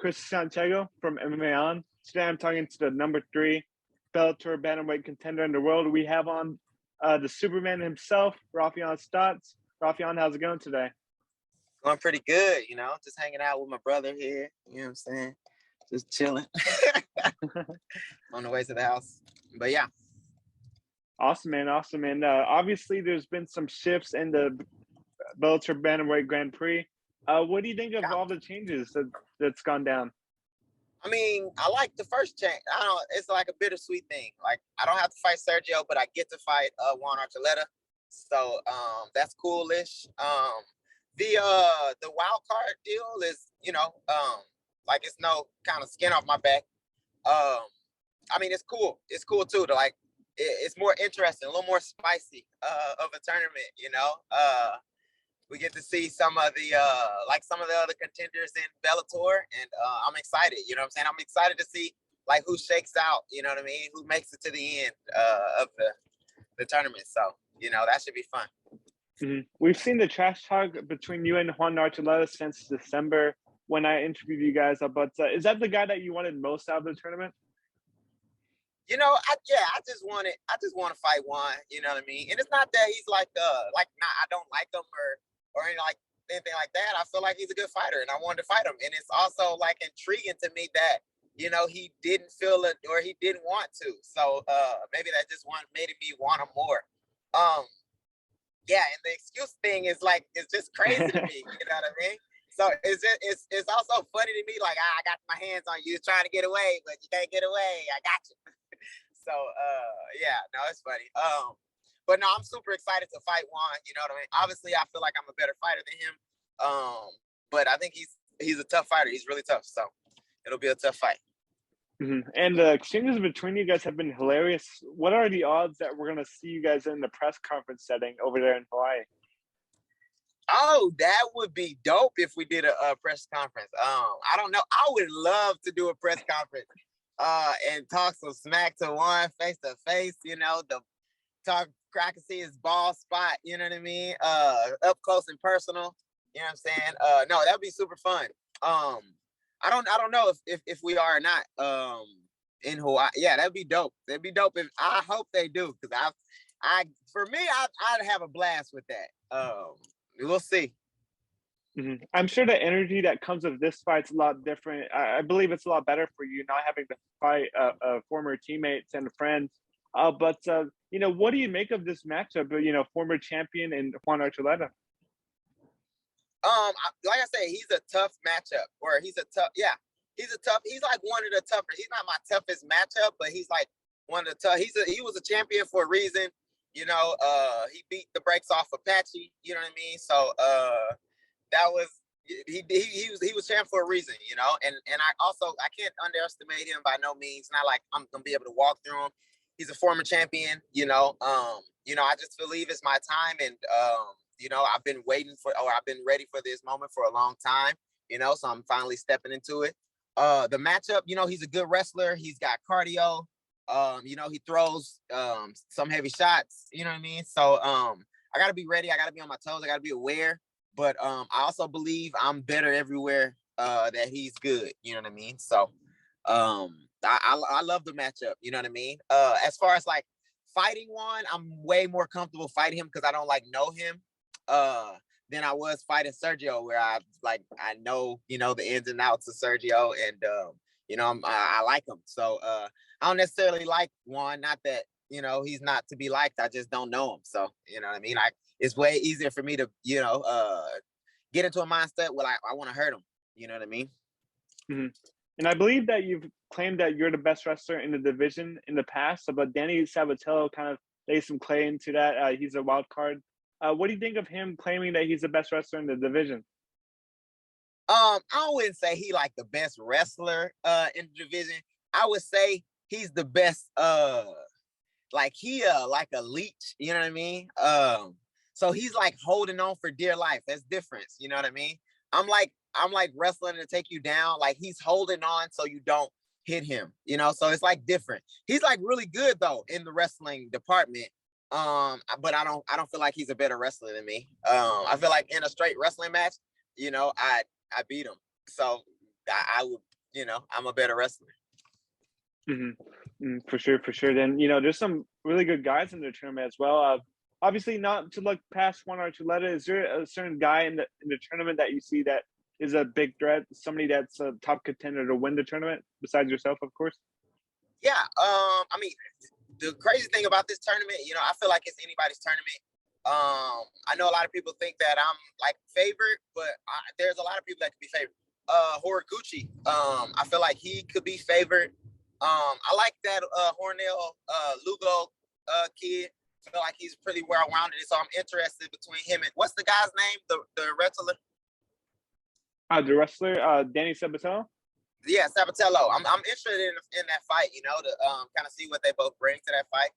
Chris Santiago from MMA On. Today I'm talking to the number 3 Bellator bantamweight contender in the world. We have on the Superman himself, Raufeon Stots. Raufeon, how's it going today? Going pretty good, just hanging out with my brother here. You know what I'm saying? Just chilling on the way to the house. But yeah. Awesome, man. Awesome, man. Obviously, there's been some shifts in the Bellator bantamweight Grand Prix. What do you think of all the changes that's gone down? I mean, I like the first change. It's like a bittersweet thing. Like, I don't have to fight Sergio, but I get to fight Juan Archuleta. So that's coolish. The wild card deal is, like it's no kind of skin off my back. I mean, it's cool. It's cool too. It's more interesting, a little more spicy of a tournament. We get to see some of the other contenders in Bellator, and I'm excited. You know what I'm saying? I'm excited to see like who shakes out. You know what I mean? Who makes it to the end of the tournament? So that should be fun. Mm-hmm. We've seen the trash talk between you and Juan Archuleta since December when I interviewed you guys. But is that the guy that you wanted most out of the tournament? I just want to fight Juan. You know what I mean? And it's not that he's I don't like him or anything like that. I feel like he's a good fighter, and I wanted to fight him. And it's also like intriguing to me that he didn't feel it or he didn't want to. So maybe that just made me want him more. And the excuse thing is it's just crazy to me. You know what I mean? So it's also funny to me. Like, I got my hands on you, trying to get away, but you can't get away. I got you. So it's funny. But no, I'm super excited to fight Juan. You know what I mean? Obviously, I feel like I'm a better fighter than him. But I think he's a tough fighter. He's really tough. So it'll be a tough fight. Mm-hmm. And the exchanges between you guys have been hilarious. What are the odds that we're going to see you guys in the press conference setting over there in Hawaii? Oh, that would be dope if we did a press conference. I don't know. I would love to do a press conference and talk some smack to Juan face to face, the talk I can see his ball spot, you know what I mean? Up close and personal. You know what I'm saying? No, that'd be super fun. I don't know if we are or not in Hawaii. Yeah, that'd be dope. That'd be dope if I hope they do, because I'd have a blast with that. We'll see. Mm-hmm. I'm sure the energy that comes with this fight's a lot different. I believe it's a lot better for you not having to fight former teammates and friends. But what do you make of this matchup? Former champion and Juan Archuleta. Like I said, he's a tough matchup, he's like one of the tougher. He's not my toughest matchup, but he's like one of the tough. He was a champion for a reason. He beat the brakes off Apache. You know what I mean? So that was he was champ for a reason. And I can't underestimate him by no means. Not like I'm gonna be able to walk through him. He's a former champion. I just believe it's my time, and I've been ready for this moment for a long time. So I'm finally stepping into it. The matchup, he's a good wrestler. He's got cardio. He throws some heavy shots. You know what I mean? So I gotta be ready. I gotta be on my toes. I gotta be aware. But I also believe I'm better everywhere that he's good. You know what I mean? So I love the matchup. You know what I mean? As far as like fighting Juan, I'm way more comfortable fighting him because I don't know him than I was fighting Sergio, where I know the ins and outs of Sergio, and I like him. So I don't necessarily like Juan. Not that he's not to be liked. I just don't know him. So you know what I mean? It's way easier for me to get into a mindset where I want to hurt him. You know what I mean? Mm-hmm. And I believe that you've claimed that you're the best wrestler in the division in the past, but Danny Sabatello kind of laid some claim to that. He's a wild card. What do you think of him claiming that he's the best wrestler in the division? I wouldn't say he like the best wrestler in the division. I would say he's the best like a leech, you know what I mean? So he's like holding on for dear life. That's different, you know what I mean? I'm like wrestling to take you down. Like he's holding on so you don't hit him, so it's like different. He's like really good though in the wrestling department. But I don't feel like he's a better wrestler than me. I feel like in a straight wrestling match, I beat him. So I would I'm a better wrestler. For sure. Then, there's some really good guys in the tournament as well. Obviously, not to look past Juan Archuleta, is there a certain guy in the tournament that you see that is a big threat, somebody that's a top contender to win the tournament, besides yourself, of course? Yeah, I mean, the crazy thing about this tournament, I feel like it's anybody's tournament. I know a lot of people think that I'm like favorite, but there's a lot of people that could be favored. Horiguchi, I feel like he could be favored. I like that Hornell Lugo kid. I feel like he's pretty well-rounded, so I'm interested between him and what's the guy's name? The wrestler. The wrestler, Danny Sabatello. Yeah, Sabatello. I'm interested in that fight. To kind of see what they both bring to that fight.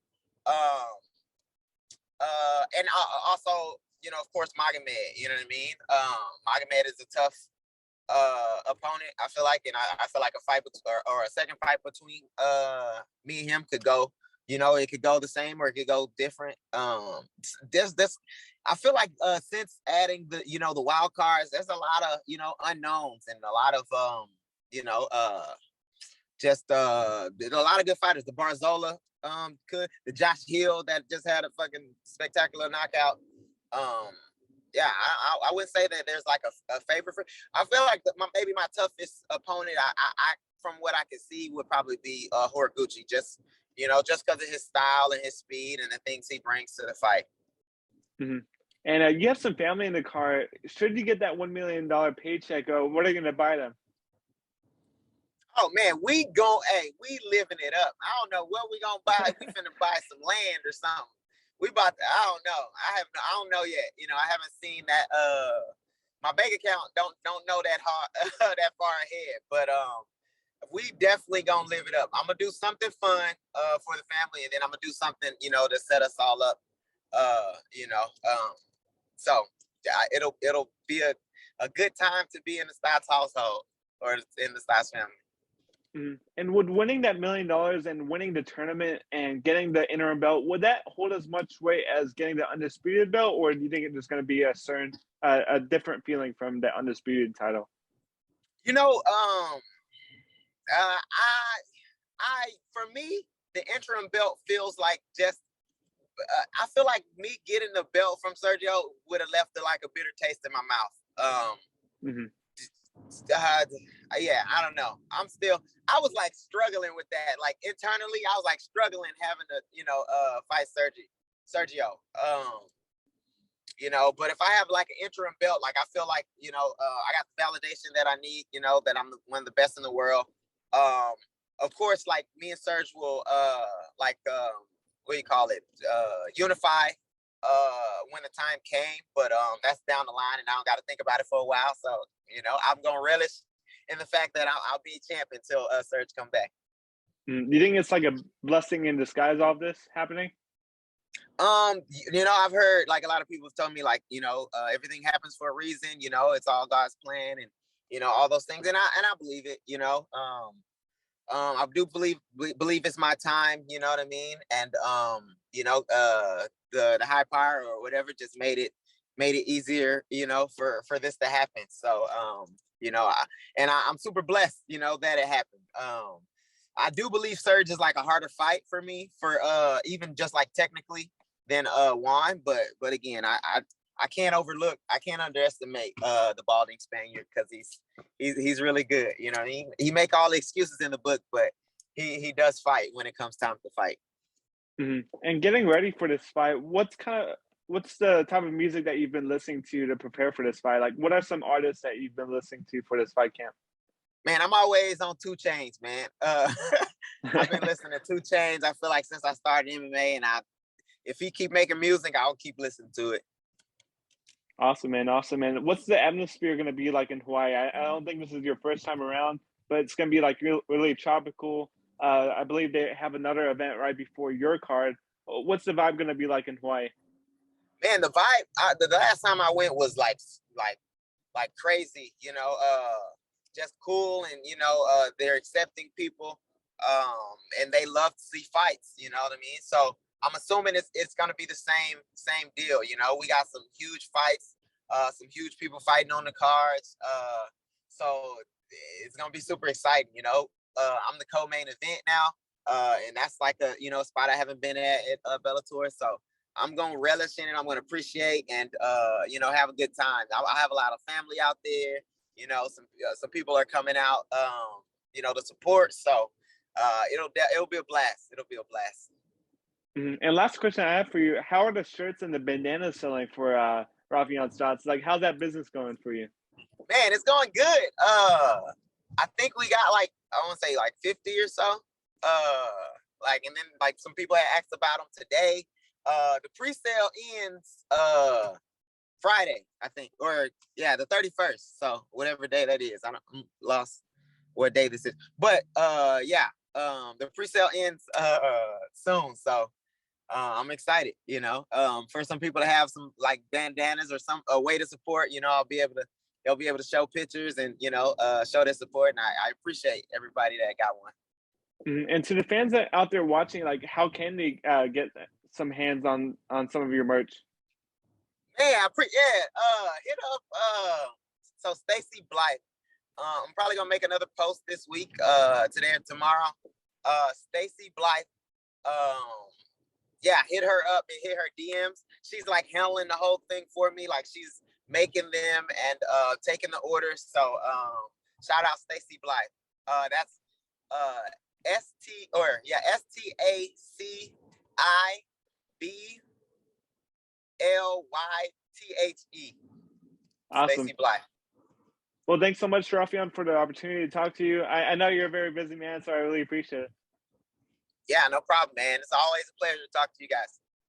And also, of course, Magomed. You know what I mean? Magomed is a tough opponent. I feel like, and I feel like a fight or a second fight between me and him could go. It could go the same or it could go different. I feel like since adding the wild cards, there's a lot of unknowns and a lot of just a lot of good fighters. The Barzola the Josh Hill that just had a fucking spectacular knockout. Yeah, I wouldn't say that there's like a favorite for. I feel like maybe my toughest opponent, I from what I can see, would probably be Horiguchi. Just because of his style and his speed and the things he brings to the fight. And you have some family in the car. Should you get that $1 million paycheck, what are you gonna buy them? Oh man, we living it up. I don't know what we gonna buy. We finna buy some land or something. We about to, I don't know. I don't know yet. I haven't seen that. My bank account don't know that that far ahead. But we definitely gonna live it up. I'm gonna do something fun for the family, and then I'm gonna do something to set us all up. So yeah, it'll be a good time to be in the Stots household or in the Stots family. And would winning that $1 million and winning the tournament and getting the interim belt, would that hold as much weight as getting the undisputed belt, or do you think it's going to be a different feeling from the undisputed title? For me, the interim belt feels like just. I feel like me getting the belt from Sergio would have left like a bitter taste in my mouth. Yeah, I don't know. I was like struggling with that. Like internally, I was like struggling having to, fight Sergio. But if I have like an interim belt, like I feel like, I got the validation that I need, that I'm one of the best in the world. Of course, like me and Serge will, what do you call it? Unify when the time came, but that's down the line and I don't got to think about it for a while. So, I'm going to relish in the fact that I'll be champ until Serge come back. Do you think it's like a blessing in disguise, all this happening? I've heard like a lot of people have told me like, everything happens for a reason, it's all God's plan and, all those things. And I believe it, I do believe it's my time, you know what I mean? And, the high power or whatever just made it easier, for this to happen. So, I'm super blessed, that it happened. I do believe Serge is like a harder fight for me for even just like technically than Juan, but again, I can't underestimate the balding Spaniard because he's really good. He make all the excuses in the book, but he does fight when it comes time to fight. And getting ready for this fight, what's the type of music that you've been listening to prepare for this fight? Like, what are some artists that you've been listening to for this fight camp? Man, I'm always on 2 Chainz, man. I've been listening to 2 Chainz. I feel like since I started MMA, and if he keep making music, I'll keep listening to it. Awesome, man. What's the atmosphere going to be like in Hawaii? I don't think this is your first time around, but it's going to be like really tropical. I believe they have another event right before your card. What's the vibe going to be like in Hawaii? Man, the vibe, the last time I went was like crazy, just cool. And, they're accepting people and they love to see fights, you know what I mean? So I'm assuming it's going to be the same deal. We got some huge fights, some huge people fighting on the cards. So it's gonna be super exciting. You know, I'm the co-main event now, and that's like a spot I haven't been at Bellator. So I'm gonna relish in it. I'm gonna appreciate and have a good time. I have a lot of family out there. You know, some people are coming out. To support. So it'll be a blast. It'll be a blast. And last question I have for you: how are the shirts and the bandanas selling for Raufeon Stots? Like, how's that business going for you? Man, it's going good. I think we got like, I want to say like 50 or so. And then like some people had asked about them today. The pre-sale ends Friday, I think, or the 31st. So whatever day that is, I'm lost what day this is. But the pre-sale ends soon. So I'm excited, for some people to have some like bandanas or some a way to support, they'll be able to show pictures and, show their support. And I appreciate everybody that got one. And to the fans that out there watching, like, how can they get some hands on some of your merch? Man, hit up. So Stacy Blythe. I'm probably gonna make another post this week, today or tomorrow. Stacy Blythe. Hit her up and hit her DMs. She's like handling the whole thing for me. Like she's making them and taking the orders. So shout out Stacy Blythe. That's STACIBLYTHE. Awesome. Stacy Blythe. Well, thanks so much, Raufeon, for the opportunity to talk to you. I know you're a very busy man, so I really appreciate it. Yeah, no problem, man. It's always a pleasure to talk to you guys.